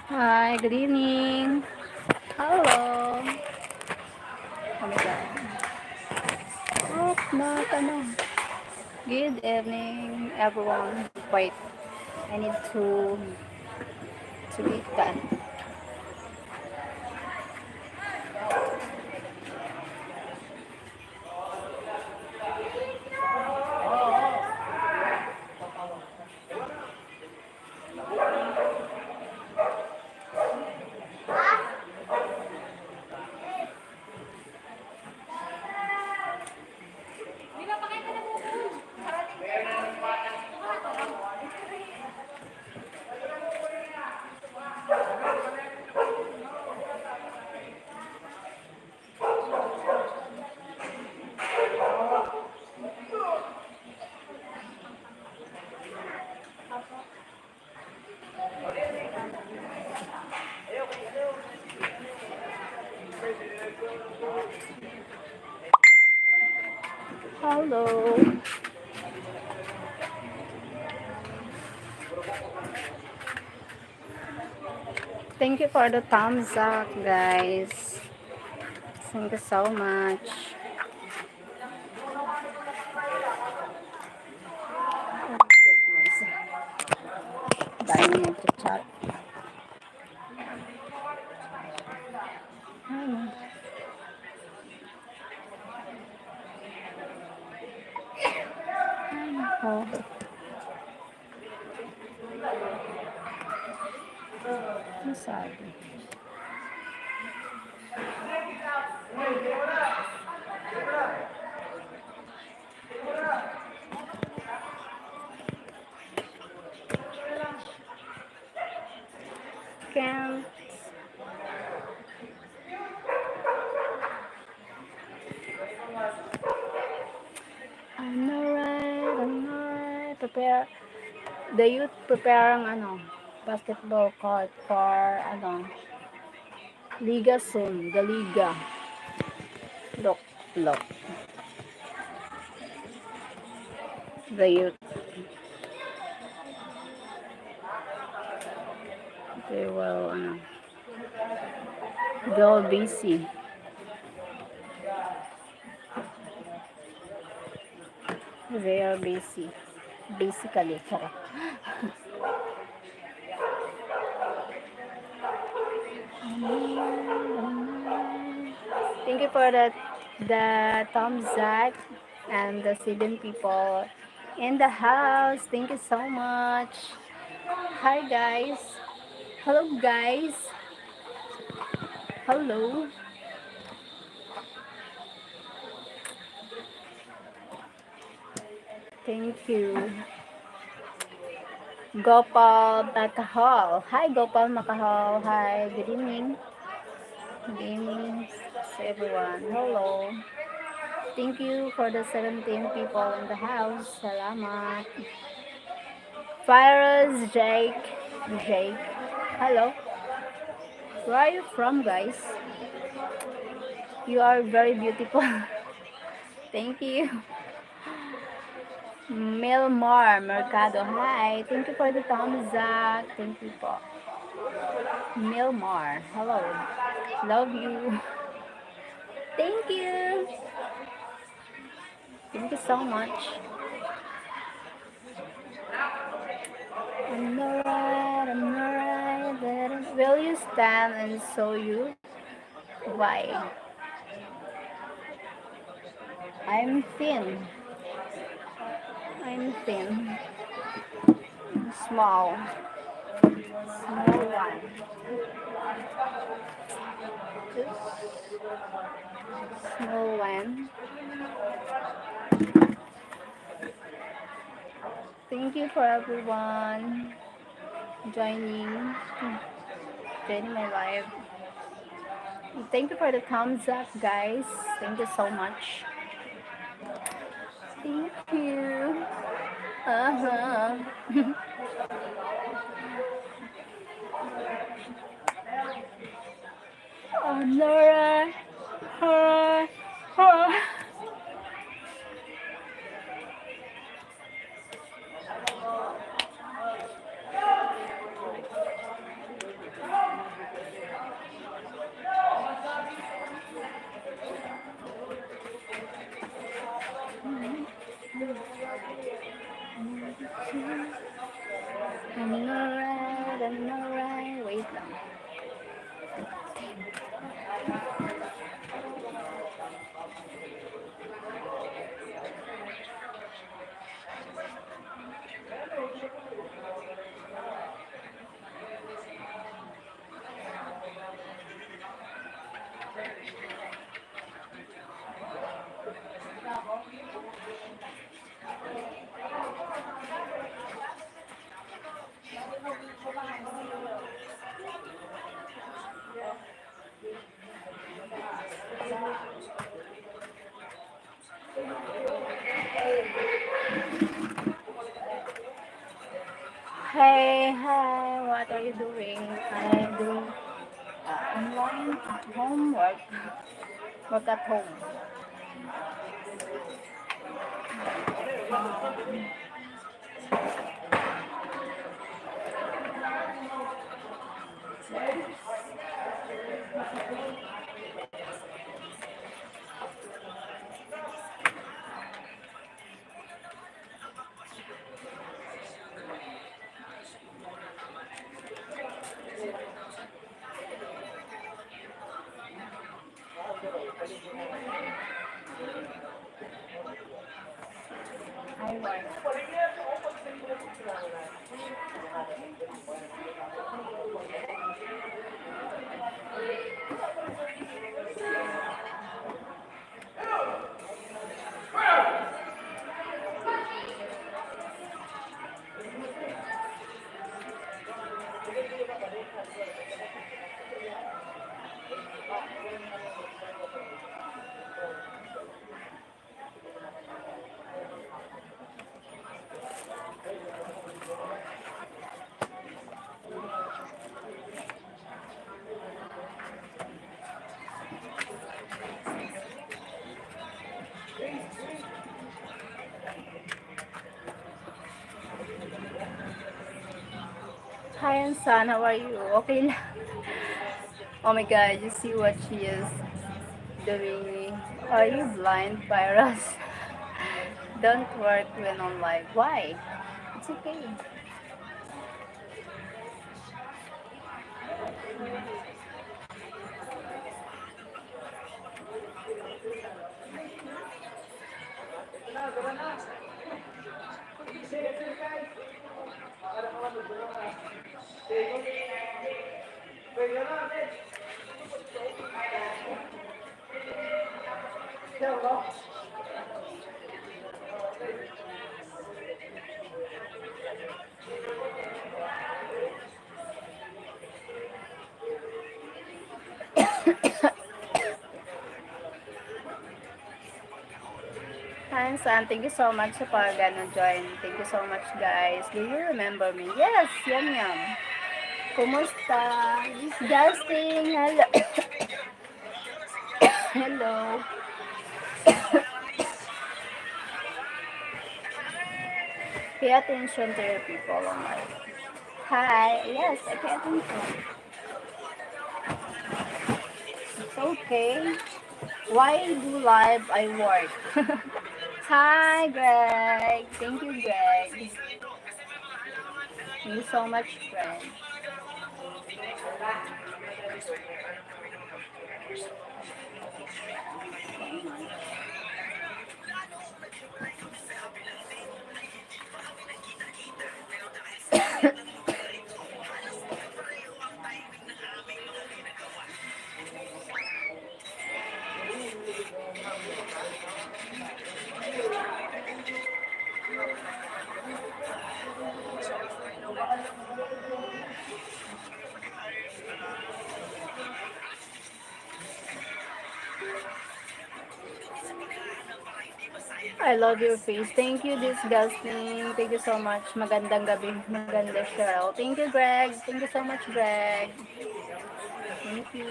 Hi, good evening. Hello. Oh my God. Oh, not ano. Good evening, everyone. Wait, I need to eat that. Hello. Thank you for the thumbs up, guys. Thank you so much. Oh, goodness. Dami nagchat-chat. Ano? Oh, ano sabi? Can't. I'm alright, I'm alright. Prepare. The youth prepare ang basketball court for Liga soon. The Liga. Look, look. The youth. They will, they'll busy. They are busy. Basically. Charot. Thank you for the thumbs up and the 7 people in the house. Thank you so much. Hi guys. Hello guys. Hello. Thank you. Gopal Makahal. Hi Gopal Makahal. Hi. Good evening. Good evening to everyone. Hello. Thank you for the 17 people in the house. Salamat. Virus Jake. Jake. Hello. Where are you from, guys? You are very beautiful. Thank you. Milmar Mercado. Hi. Thank you for the thumbs up. Thank you po. Milmar. Hello. Love you. Thank you. Thank you so much. I'm alright. I'm alright. Will you stand and show you why? I'm thin. I'm thin. Small. Small one. Small one. Thank you for everyone joining my live. Thank you for the thumbs up, guys. Thank you so much. Thank you. Uh-huh. Oh, Laura. Wait lang. Hey, hi, what are you doing? I'm doing online homework. Work at home. I work. Hi, Ansan, how are you? Okay lang. Oh my god, you see what she is doing? Are you blind, Virus? Don't work when on live. Why? It's okay. Hi, Ansan. Thank you so much sa join. Thank you so much, guys. Do you remember me? Yes, yum yum. Kumusta? This Justin. Hello. Hello. Pay attention to your people online. Hi. Yes, I pay attention. It's okay. Why do live I work? Hi, Greg. Thank you, Greg. Thank you so much, friend. I love your face. Thank you, disgusting. Thank you so much. Magandang gabi. Maganda, Cheryl. Thank you, Greg. Thank you so much, Greg. Thank you.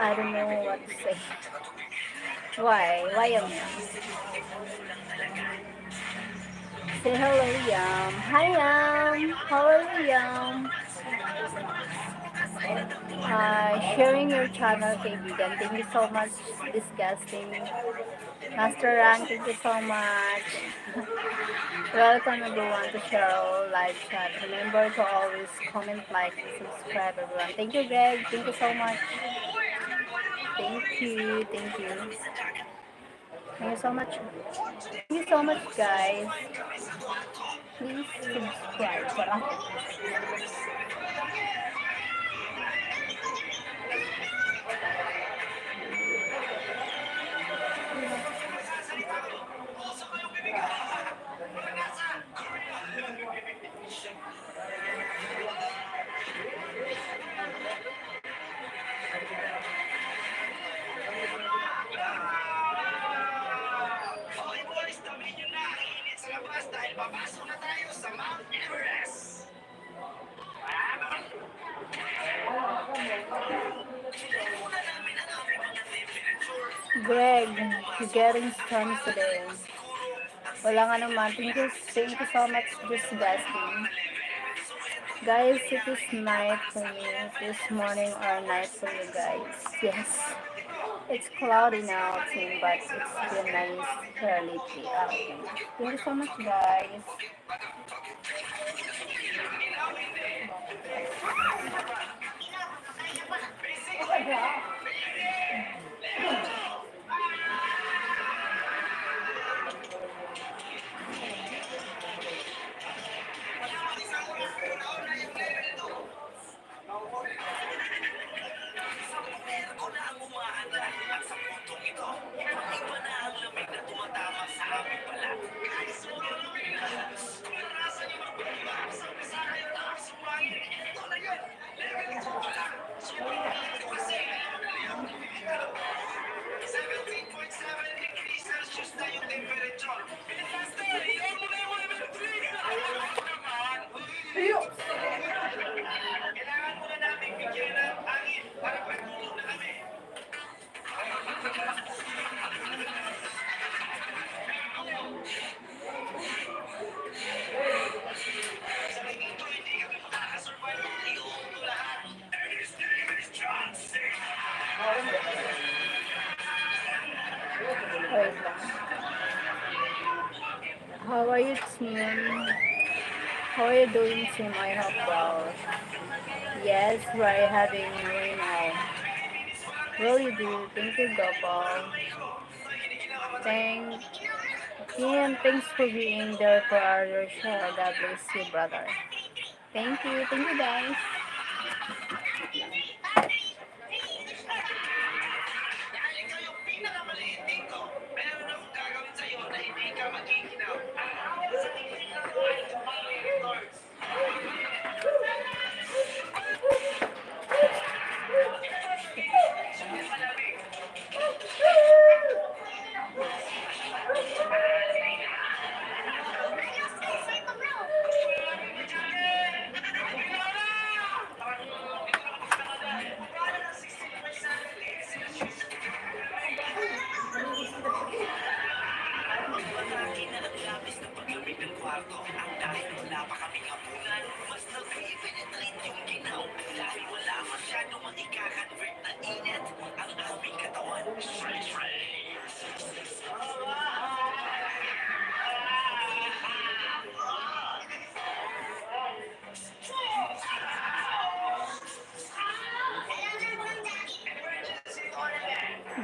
I don't know what to say. Why? Why am I? Say hello, Yam. Hi, Yam. How are you, Yam? Sharing your channel, kaibigan. Thank you so much. Disgusting. Master Rank, thank you so much. Welcome everyone to Sheryl live chat. Remember to always comment, like, and subscribe, everyone. Thank you, Greg. Thank you so much. Thank you. Thank you. Thank you so much. Thank you so much, guys. Please subscribe. Greg, you're getting strong today. Walang ano man. Thank you so much, just asking. Guys, it is night for me. It is morning or night for you guys. Yes. It's cloudy now, team, but it's still nice, fairly okay. Thank you so much, guys. Wait lang. How are you, team? How are you doing, team? I hope well. Yes, we're having rain now. Really do. Thank you, Gopal. Thank and thanks for being there for our show. God bless you, brother. Thank you. Thank you, guys.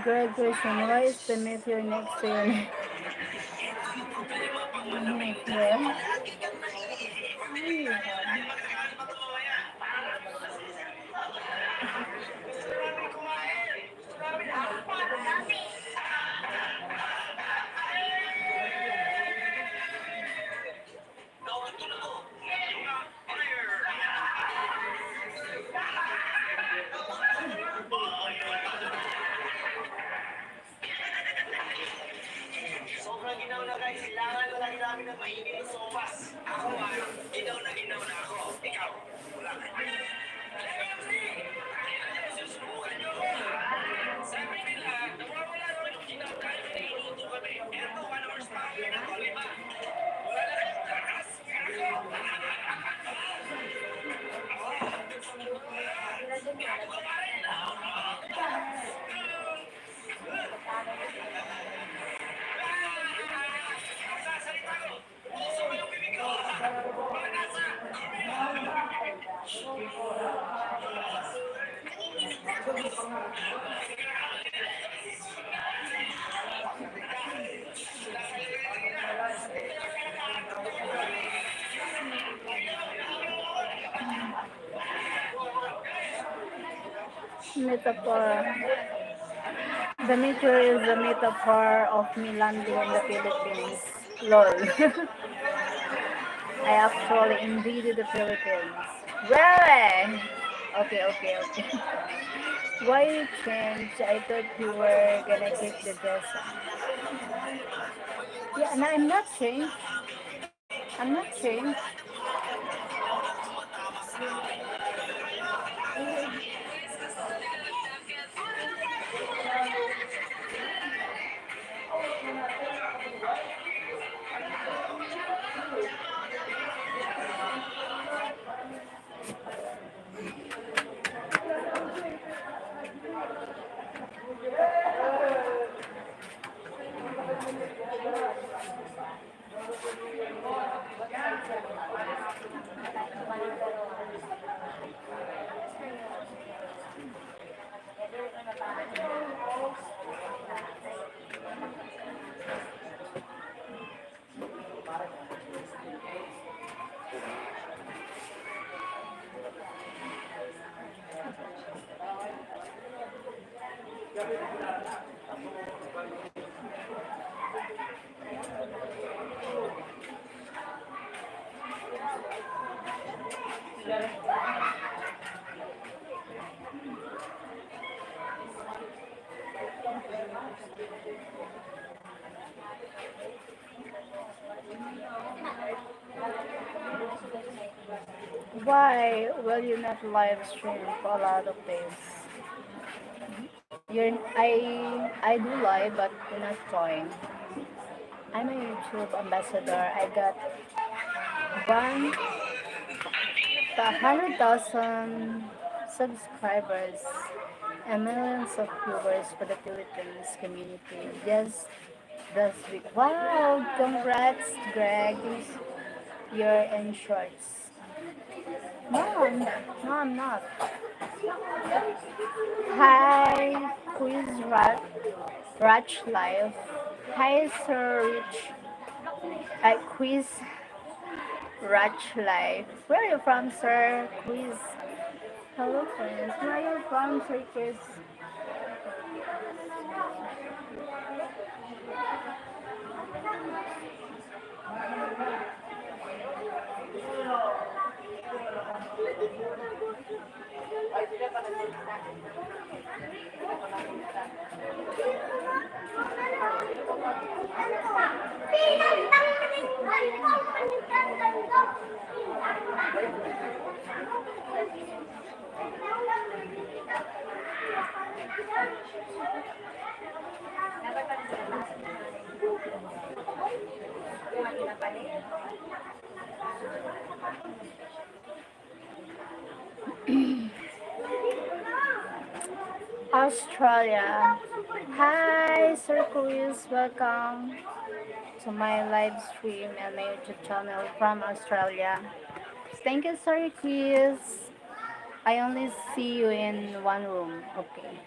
Greg Grayson, why is the meteor next to your name? Yeah. metaphor. The nature is the metaphor of me landing in the Philippines. Lol. I actually invaded the Philippines. Really? Okay, okay, okay. Why you change? I thought you were gonna keep the dress on. Yeah, and I'm not changed. I'm not changed. Why will you not live stream for a lot of days? I do live, but do not join. I'm a YouTube ambassador. I got 100,000 subscribers and millions of viewers for the Philippines community. Just this week. Wow! Congrats, Greg. You're in shorts. No, no, I'm not. Hi, Quiz Ratch Live. Hi, Sir Rich. Quiz Ratch Live. Where are you from, Sir? Quiz. Hello, friends. Where are you from, Sir Quiz? Australia. Hi, Sir Quiz. Welcome to my live stream and my YouTube channel from Australia. Thank you, Sir Quiz. I only see you in one room. Okay.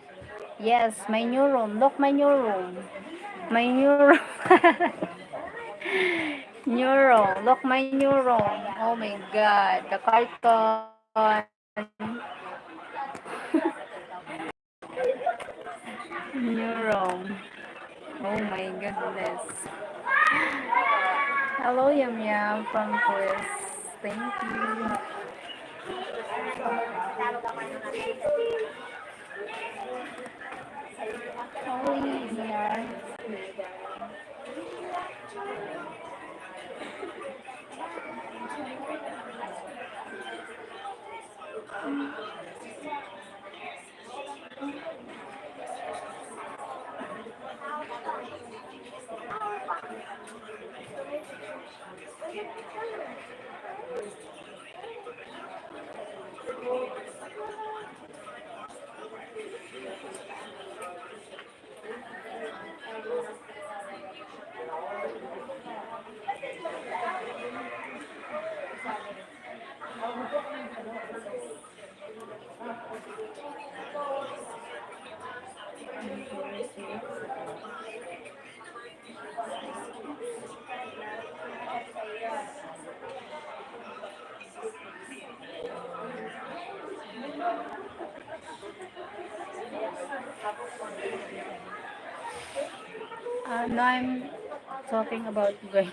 Yes, my new room. Look, my new room. My new room. New room. Look, my new room. Oh my god. The carton. New room. Oh my goodness. Hello, Yum Yum from Quiz. Thank you. Holy dear. No, I'm talking about brain.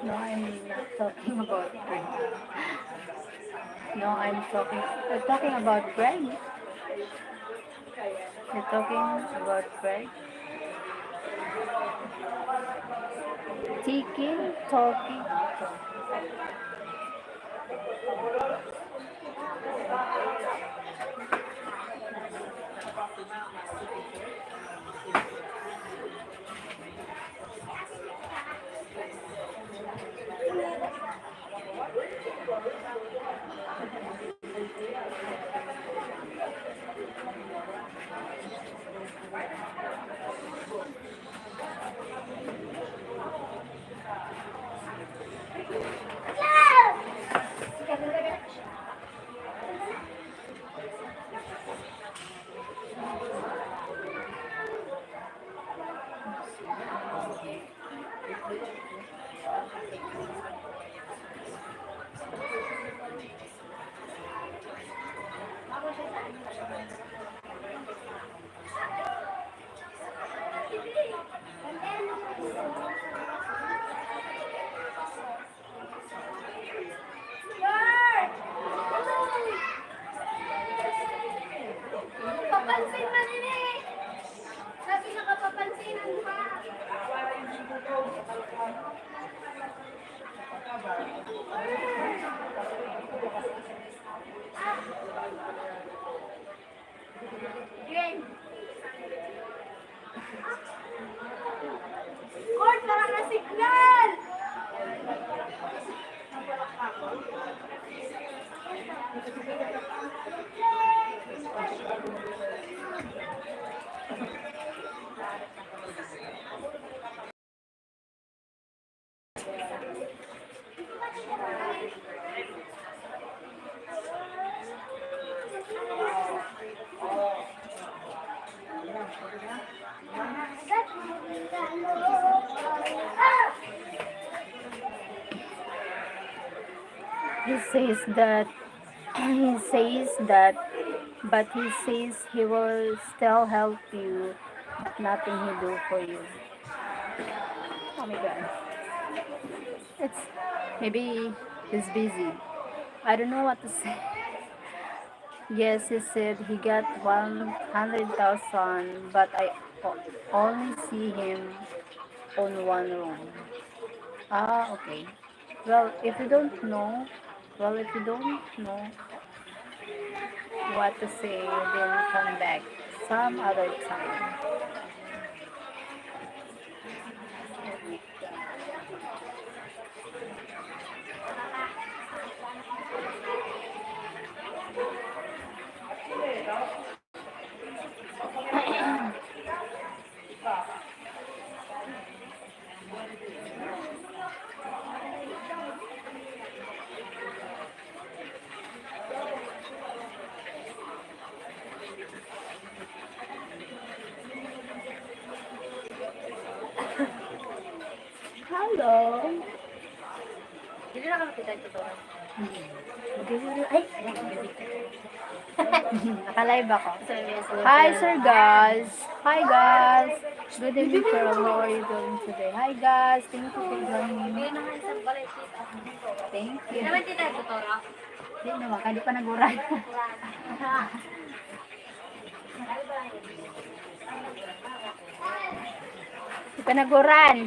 No, I'm not talking about brain. No, I'm talking about brain. You're talking about brain. Thinking, talking. Papansin na nini! Sabi nakapapansinan pa! Game! Cord, wala na signal! He says that he says that but he says he will still help you, but nothing he do for you. Oh my god. It's maybe he's busy. I don't know what to say. Yes, he said he got 100,000, but I only see him on one room. Ah, okay. Well, if you don't know, if you don't know what to say, then come back some other time. Hello. Dili na kami kita ito. Ay, naka-live ako. Hi, Sir guys. Hi, guys. Good evening, Cheryl. How are you doing today? Hi, guys. Thank you for joining me. Thank you. Naman kita ito, Tora? Hindi naman. Kaya di pa naguray. Di pa naguran.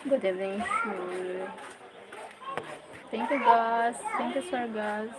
Good evening, Shul. Thank you, guys. Thank you, sir, guys.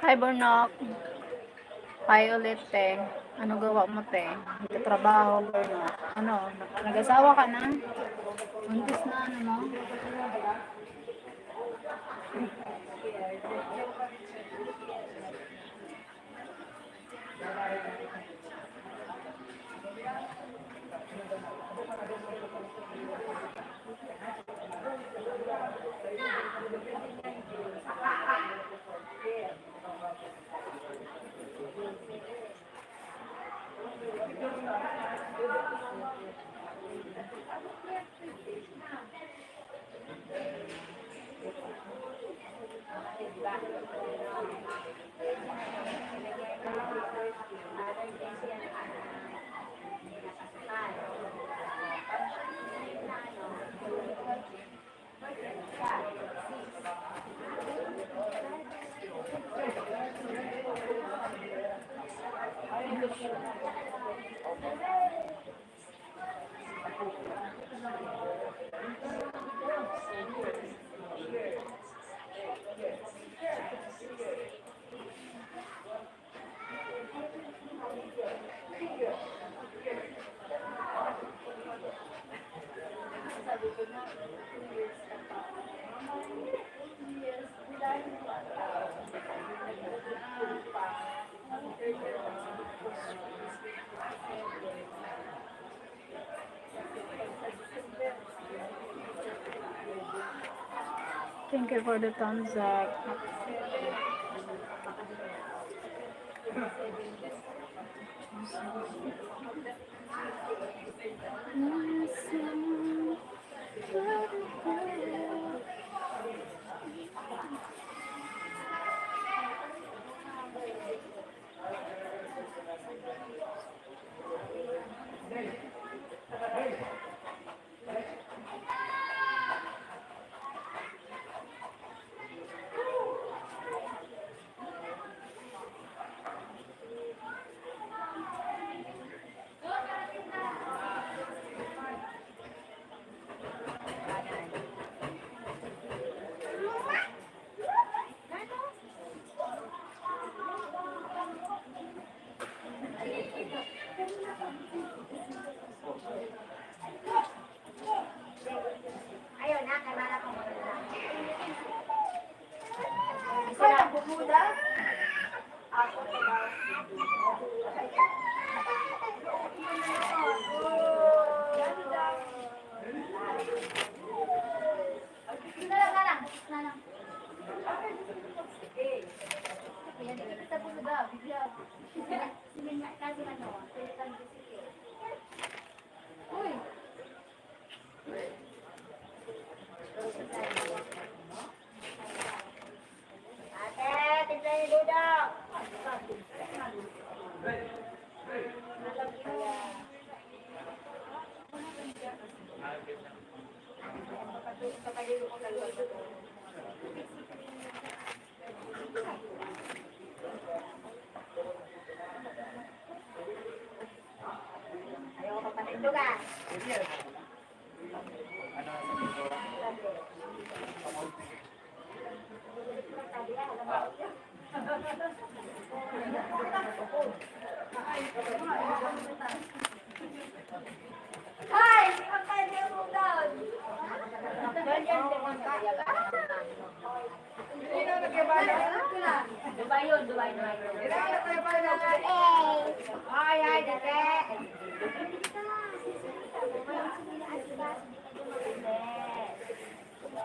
Hi, Bernok. Hi ulit, te. Ano gawa mo, te? Nagtatrabaho, Bernok. Ano, nag-asawa ka na? Buntis na, ano mo? Thank you for the thumbs up.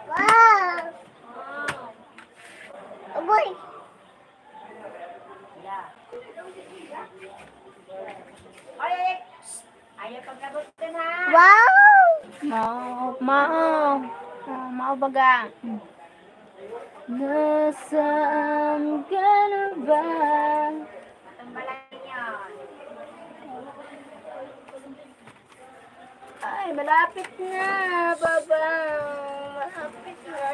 Wow! Boy! Wow! Mao. Mao baga. Nasaan ka na ba? Ay, malapit na, baba. Malapit na.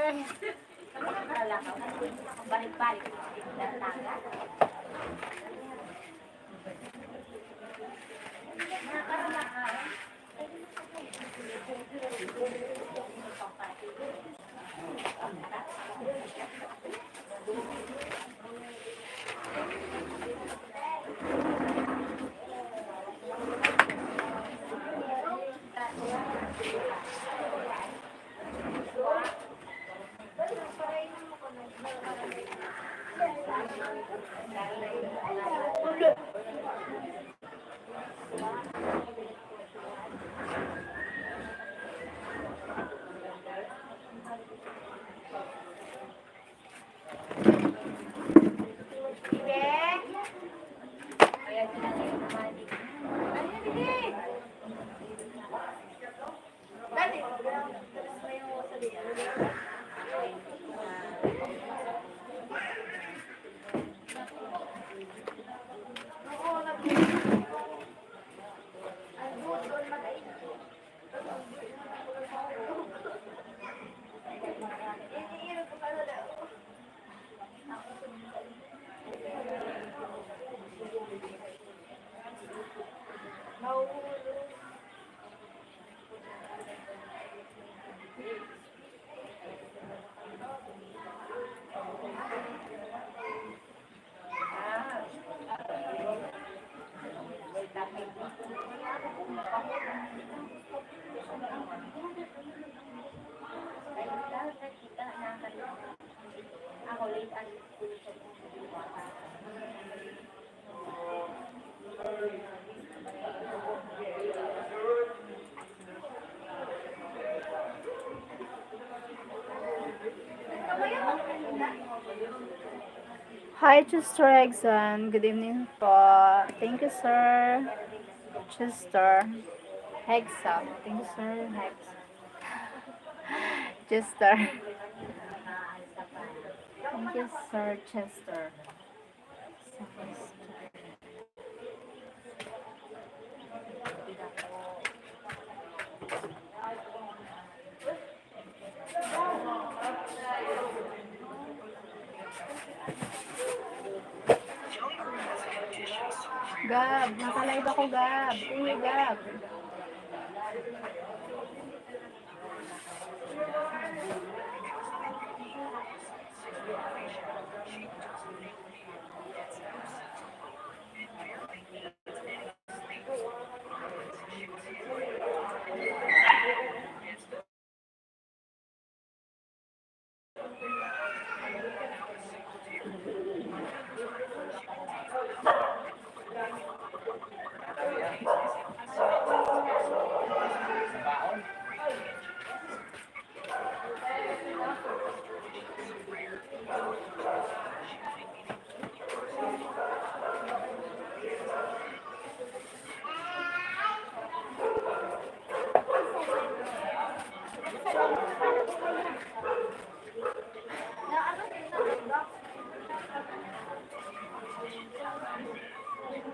Hi, Chester Exxon. Good evening po. Thank you, sir. Chester. Hexa. Thank you, sir. Hex. Chester. Thank you, sir. Chester. Gab, nakalive ako, Gab. Thank you, Gab.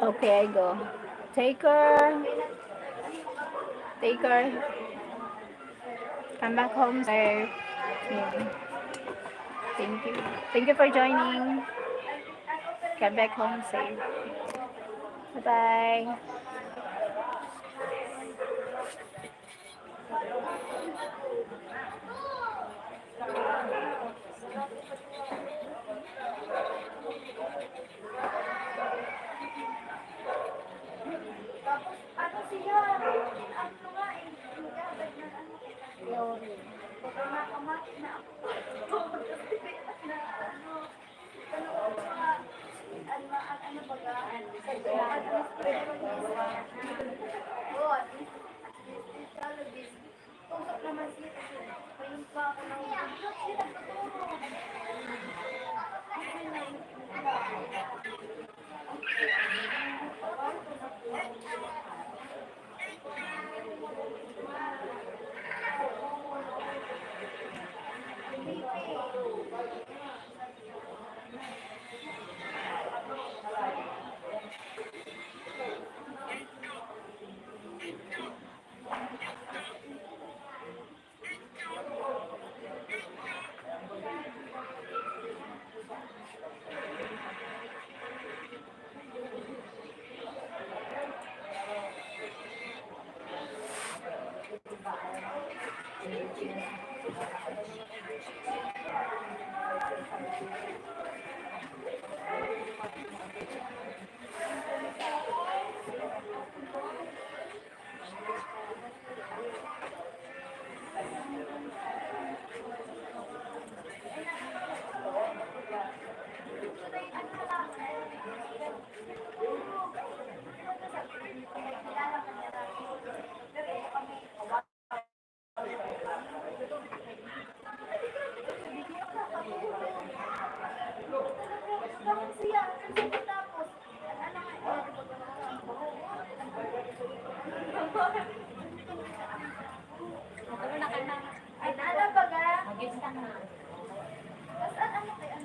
Okay, I go. Taker. Taker. Come back home safe. Yeah. Thank you. Thank you for joining. Come back home safe. Bye-bye.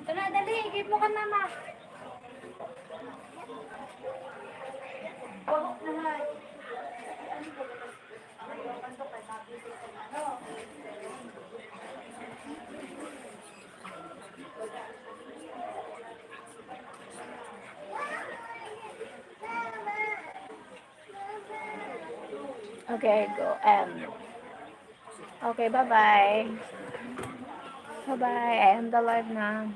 Ito na, dali. Give mo ka mama. Okay, go. Okay, bye-bye. Bye-bye. I end the live now.